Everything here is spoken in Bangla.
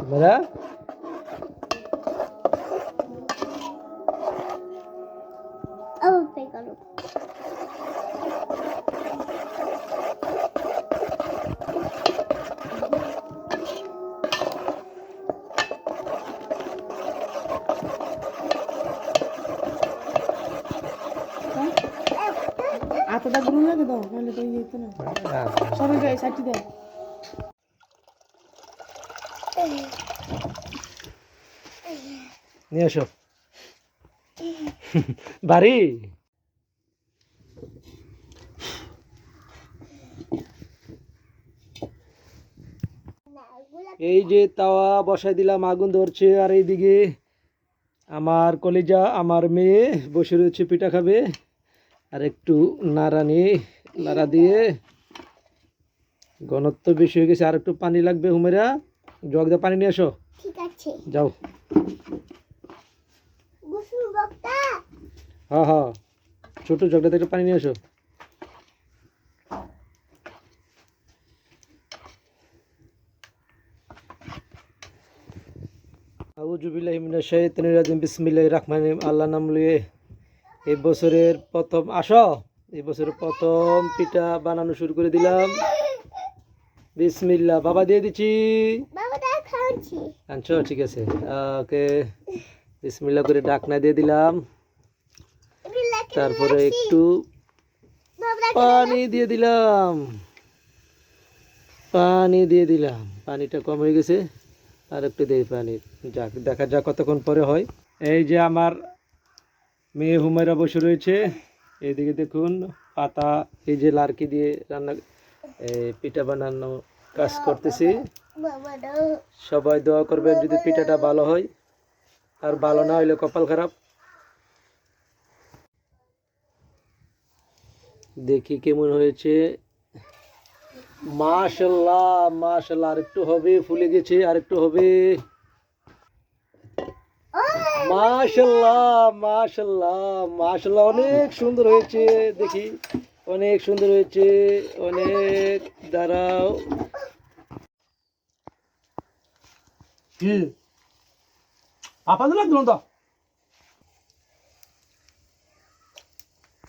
मेरा अब पे करो আটাটা গুলো লাগে দাও নাহলে তো ইয়ে তো না সবাই গায়ে সাইটি দাও নিয়ে এসো বাড়ি এই যে তাওয়া বসাই দিলাম, আগুন ধরছে, আর এইদিকে আমার কলিজা আমার মেয়ে বসে রয়েছে, পিঠা খাবে। আর একটু নাড়া দিয়ে ঘনত্ব বেশি হয়ে গেছে, আর একটু পানি লাগবে। হুমেরা জগ দিয়ে পানি নিয়ে এসো। ঠিক আছে যাও। গোসল বক্তা হ্যাঁ হ্যাঁ, ছোট জগটাতে একটু পানি নিয়ে এসো। আউযু বিল্লাহি মিনাশ শাইতানির রাজিম, বিসমিল্লাহির রহমানির রহিম। আল্লাহর নাম নিয়ে এই বছরের প্রথম পিঠা বানানো শুরু করে দিলাম। বিসমিল্লাহ। বাবা দিয়ে দিচ্ছি। বাবা দা খাচ্ছি আনছো, ঠিক আছে। ওকে, বিসমিল্লাহ করে ঢাকনা দিয়ে দিলাম। তারপরে একটু পানি দিয়ে দিলাম। পানিটা কম হয়ে গেছে, আর একটু দেই পানি। যাক, দেখা যাক কতক্ষণ পরে হয়। এই যে আমার মেয়ে হুমায়রা বসে রয়েছে, এইদিকে দেখুন পাতা, এই যে লার্কি দিয়ে পিঠা বানানো কাজ করতেছি। বাবা দাও সবাই দোয়া করবেন যদি পিঠাটা ভালো হয়, আর ভালো না হইলে কপাল খারাপ। দেখি কেমন হয়েছে। মাশাআল্লাহ মাশাআল্লাহ, আরেকটু হবে, ফুলে গেছে, আরেকটু হবে। মাশাআল্লাহ মাশাআল্লাহ মাশাআল্লাহ, অনেক সুন্দর হয়েছে। দেখি, অনেক সুন্দর হয়েছে, অনেক। দাঁড়াও, কি আপা দিলে দিলাম তো